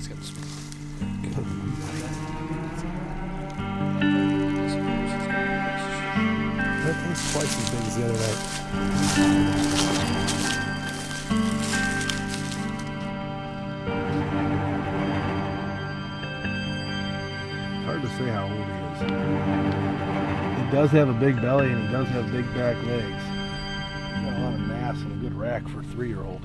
It's got some. That thing's twice as big as the other night. Hard to say how old he is. He does have a big belly and he does have big back legs. He's got a lot of mass and a good rack for a 3-year-old.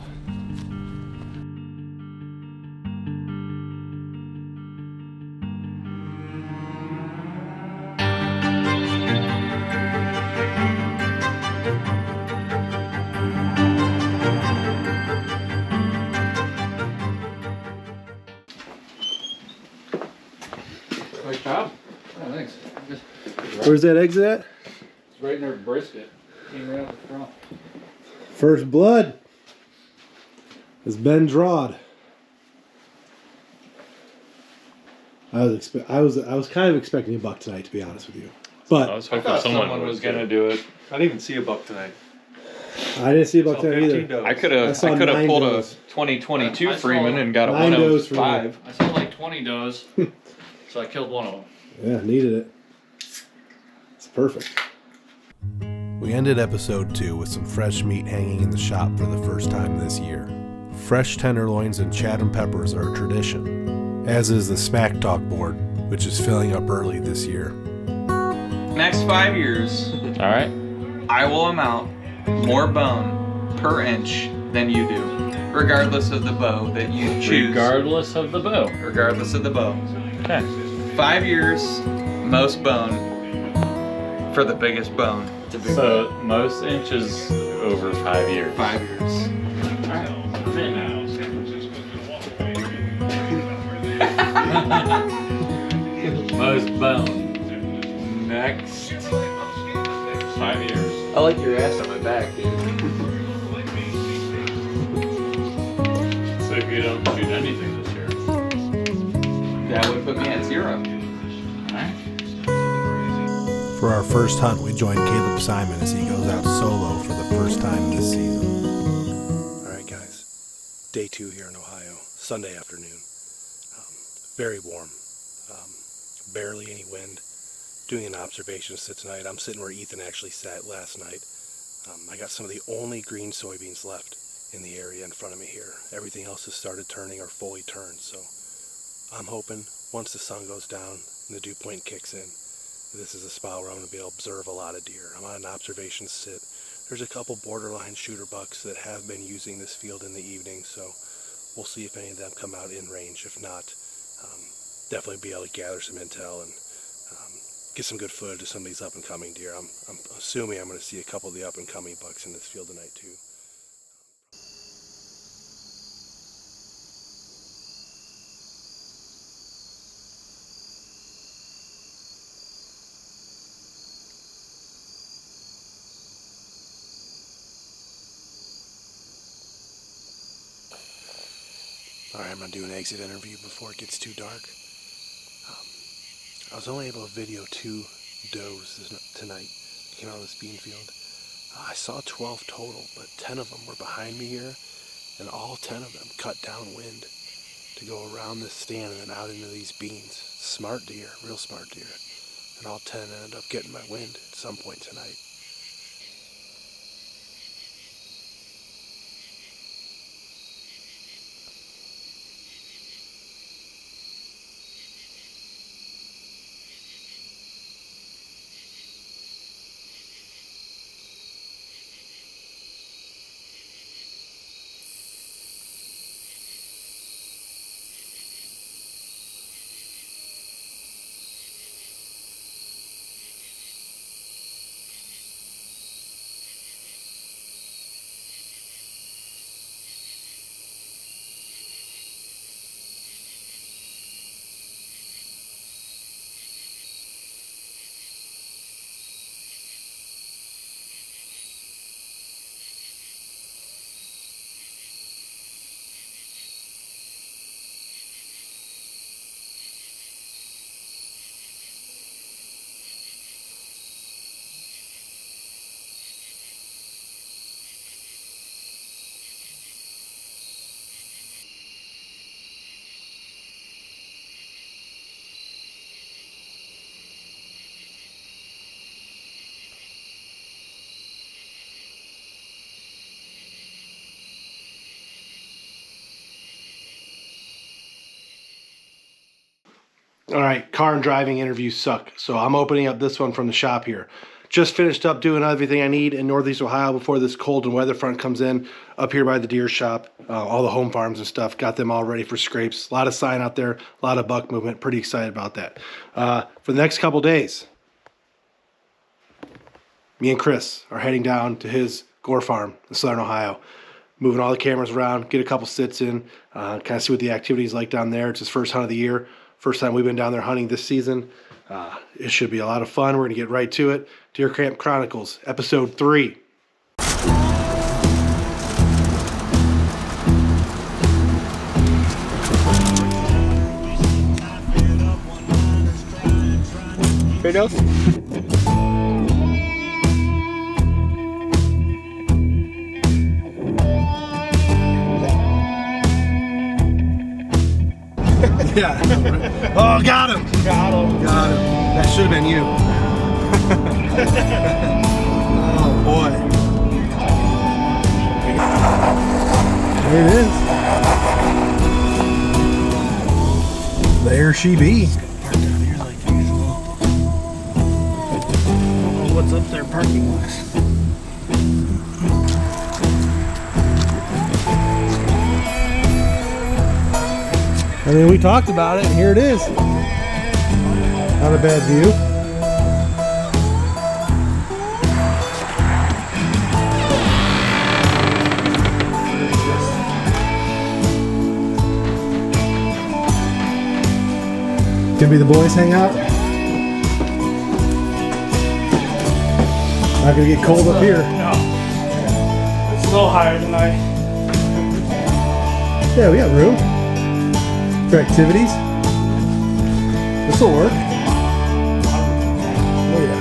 Nice job. Oh, thanks. Where's that exit at? It's right near brisket. Came right out the front. First blood has been drawed. I was kind of expecting a buck tonight, to be honest with you, but I was hoping someone was gonna do it. I didn't even see a buck tonight. I didn't see a buck tonight either. Does. I could have saw pulled 9 a does. 2022 I saw Freeman and got a 9 does for me. 105. I saw like 20 does, so I killed one of them. Yeah, needed it. It's perfect. We ended episode 2 with some fresh meat hanging in the shop for the first time this year. Fresh tenderloins and Chatham peppers are a tradition, as is the Smack Talk board, which is filling up early this year. Next 5 years, All right. I will amount more bone per inch than you do, regardless of the bow that you choose. Regardless of the bow. Regardless of the bow. Okay. 5 years, most bone for the biggest bone. So most inches over 5 years. 5 years. Most bone. Next 5 years. I like your ass on my back, dude. So if you don't shoot anything this year. That would put me at 0. Alright. For our first hunt, we joined Caleb Simon as he goes out solo for the first time this season. Alright guys, day 2 here in Ohio, Sunday afternoon. Very warm, barely any wind. Doing an observation sit tonight. I'm sitting where Ethan actually sat last night. I got some of the only green soybeans left in the area in front of me here. Everything else has started turning or fully turned, so I'm hoping once the sun goes down and the dew point kicks in, this is a spot where I'm going to be able to observe a lot of deer. I'm on an observation sit. There's a couple borderline shooter bucks that have been using this field in the evening, so we'll see if any of them come out in range. If not, definitely be able to gather some intel and get some good footage of some of these up-and-coming deer. I'm assuming I'm going to see a couple of the up-and-coming bucks in this field tonight too. Alright, I'm going to do an exit interview before it gets too dark. I was only able to video 2 does tonight. They came out of this bean field. I saw 12 total, but 10 of them were behind me here, and all 10 of them cut downwind to go around this stand and then out into these beans. Smart deer, real smart deer. And all 10 ended up getting my wind at some point tonight. All right, car and driving interviews suck. So I'm opening up this one from the shop here. Just finished up doing everything I need in Northeast Ohio before this cold and weather front comes in. Up here by the deer shop, all the home farms and stuff. Got them all ready for scrapes. A lot of sign out there, a lot of buck movement. Pretty excited about that. For the next couple days, me and Chris are heading down to his gore farm in Southern Ohio. Moving all the cameras around, get a couple sits in, kind of see what the activity's like down there. It's his first hunt of the year. First time we've been down there hunting this season. It should be a lot of fun. We're going to get right to it. Deer Camp Chronicles, Episode 3. Whitetails? Yeah. Oh, got him. Got him. That should have been you. Oh, boy. There it is. There she be. What's up there parking wise? I mean, we talked about it, and here it is. Not a bad view. Gonna be the boys hangout. Not gonna get cold up here. No. It's a little higher tonight. Yeah, we got room for activities. This'll work. Oh yeah.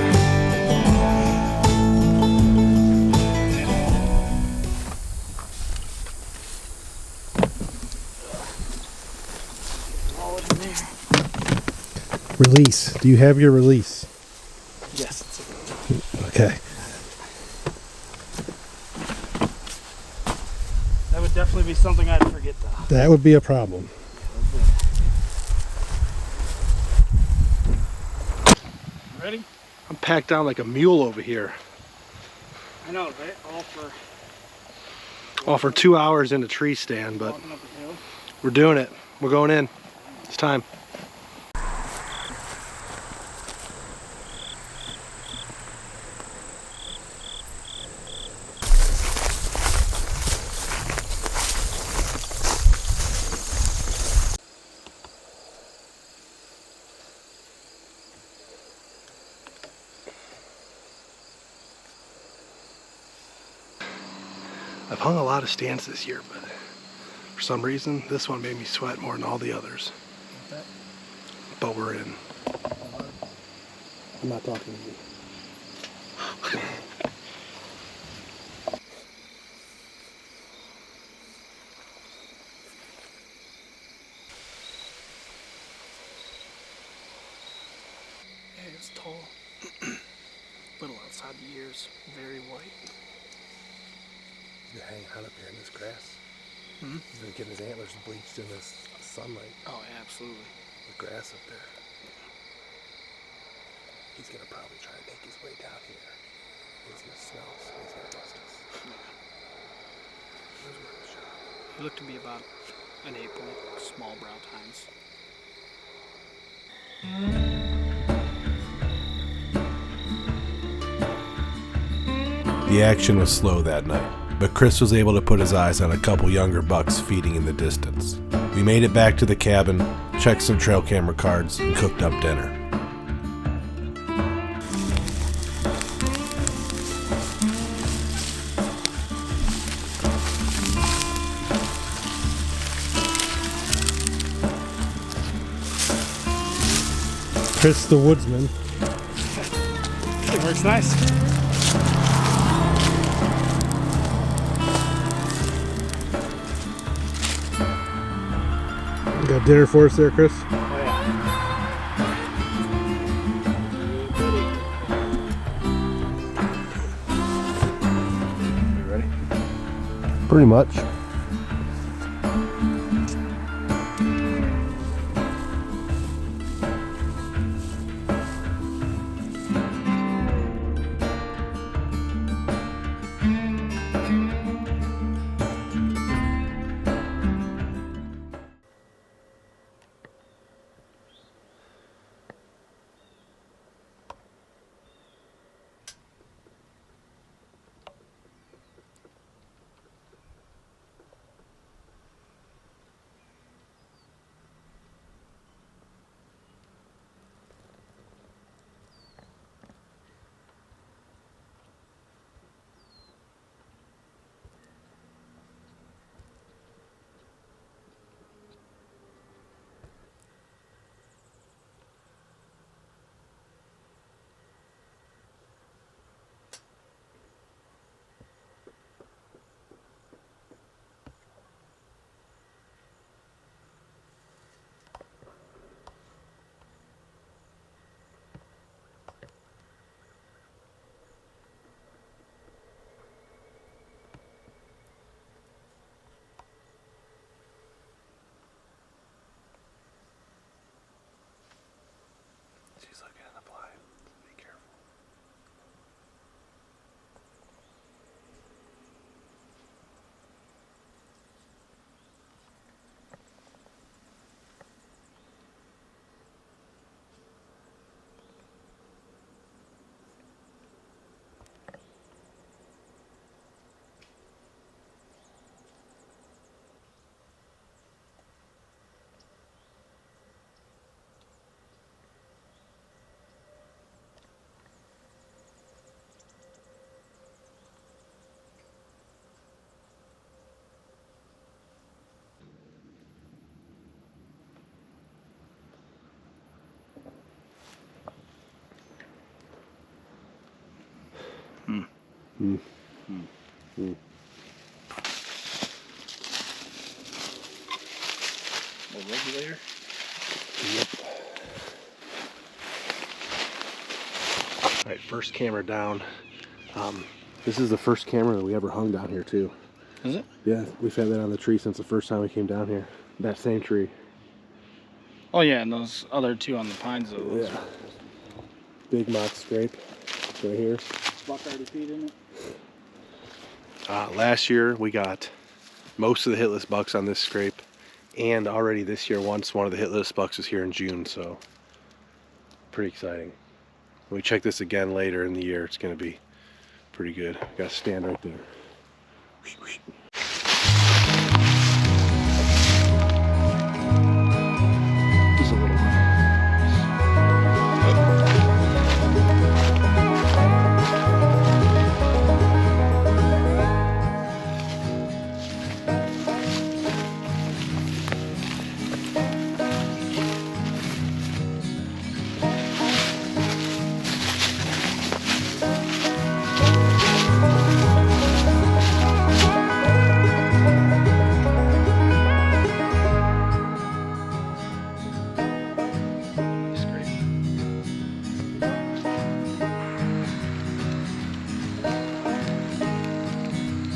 Release. Do you have your release? Yes. Okay. That would definitely be something I'd forget though. That would be a problem. Ready? I'm packed down like a mule over here. I know, right? All for 2 hours in a tree stand, but Walking up a hill. we're doing it. We're going in. It's time. I've hung a lot of stands this year, but for some reason, this one made me sweat more than all the others. But we're in. I'm not talking to you. Yeah, it's tall. Little outside the ears. Very white. He's been hanging out up here in this grass. Hmm? He's been getting his antlers bleached in this sunlight. Oh, yeah, absolutely. The grass up there. He's gonna probably try to make his way down here. He's gonna smell us. He's gonna bust us. Those were the shot. He looked to be about an April, small brow tines. The action was slow that night, but Chris was able to put his eyes on a couple younger bucks feeding in the distance. We made it back to the cabin, checked some trail camera cards, and cooked up dinner. Chris the woodsman. It works nice. You got dinner for us there, Chris? Oh, yeah. You ready? Pretty much. Regulator. All right, first camera down. This is the first camera that we ever hung down here too. Is it? Yeah, we've had that on the tree since the first time we came down here. That same tree. Oh yeah, and those other two on the pines though. Those Yeah. Big mock scrape right here. Buck already feed in it. Last year we got most of the hitless bucks on this scrape, and already this year one of the hitless bucks is here in June, so pretty exciting. When we check this again later in the year, it's going to be pretty good. Got to stand right there. Just a little bit.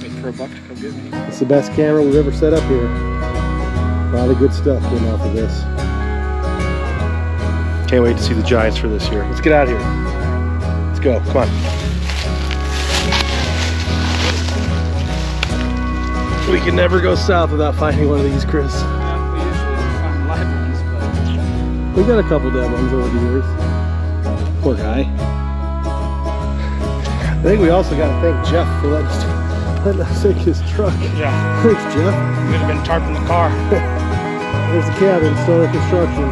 waiting for a buck to come get me. It's the best camera we've ever set up here. A lot of good stuff came off of this. Can't wait to see the giants for this year. Let's get out of here. Let's go. Come on. We can never go south without finding one of these, Chris. Yeah, we usually find live ones, but We've got a couple dead ones over the years. Poor guy. I think we also got to thank Jeff for letting us take his truck. yeah, Thanks, Jeff. we would have been tarping the car. There's the cabin, still in construction.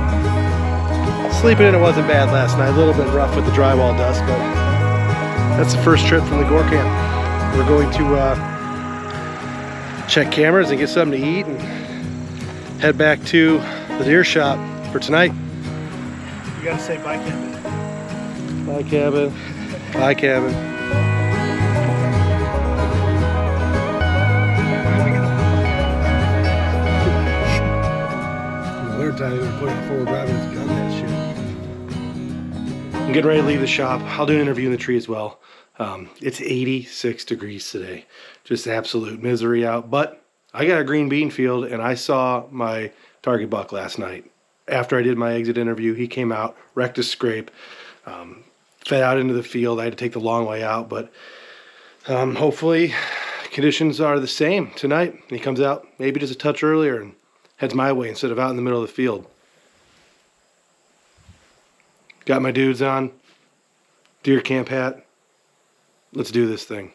Sleeping in it wasn't bad last night. A little bit rough with the drywall dust, but that's the first trip from the Gore camp. We're going to check cameras and get something to eat and head back to the deer shop for tonight. You gotta say bye, cabin. Bye, cabin. Bye, cabin. In the wintertime, they were putting a 4-wheel drive in his gun that shit. I'm getting ready to leave the shop. I'll do an interview in the tree as well. It's 86 degrees today. Just absolute misery out. But I got a green bean field, and I saw my target buck last night. After I did my exit interview, he came out, wrecked a scrape, fed out into the field. I had to take the long way out, but hopefully conditions are the same tonight. He comes out maybe just a touch earlier and heads my way instead of out in the middle of the field. Got my dudes on, deer camp hat. Let's do this thing.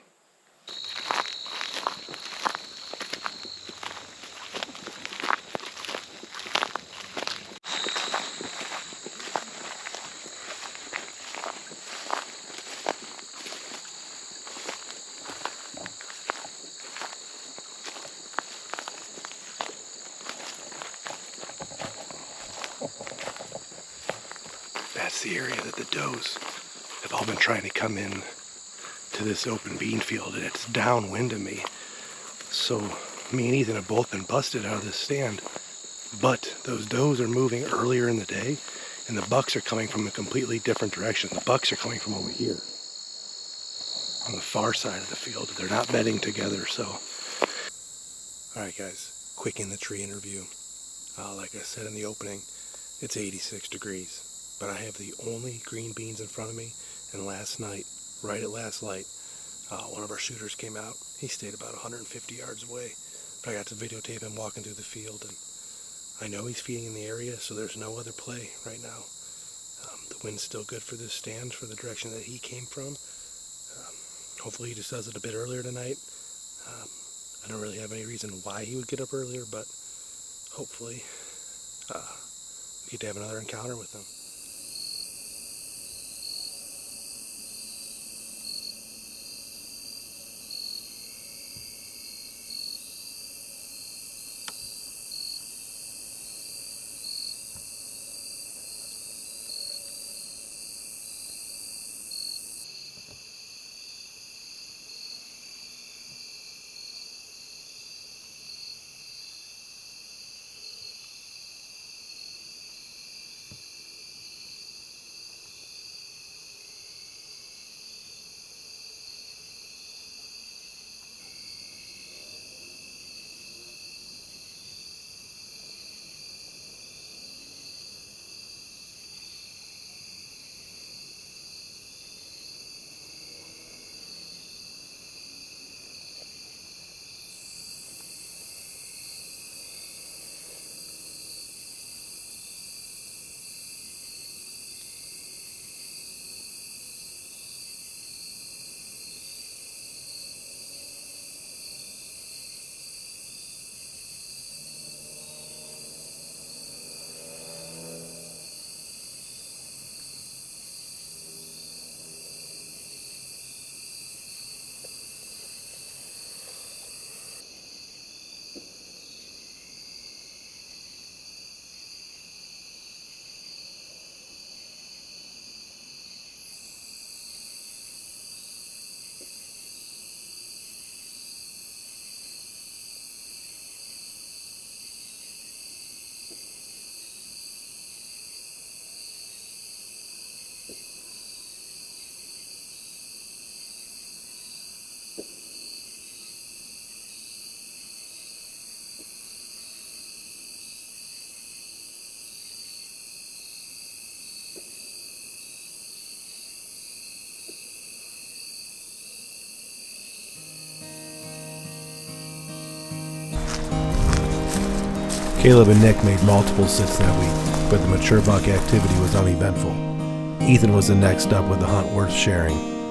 That's the area that the does have all been trying to come in to this open bean field, and it's downwind of me. So me and Ethan have both been busted out of this stand, but those does are moving earlier in the day, and the bucks are coming from a completely different direction. The bucks are coming from over here on the far side of the field. They're not bedding together, so. All right, guys, quick in the tree interview. Like I said in the opening, it's 86 degrees. But I have the only green beans in front of me, and last night, right at last light, one of our shooters came out. He stayed about 150 yards away, but I got to videotape him walking through the field, and I know he's feeding in the area, so there's no other play right now. The wind's still good for this stand, for the direction that he came from. Hopefully he just does it a bit earlier tonight. I don't really have any reason why he would get up earlier, but hopefully we get to have another encounter with him. Caleb and Nick made multiple sits that week, but the mature buck activity was uneventful. Ethan was the next up with a hunt worth sharing.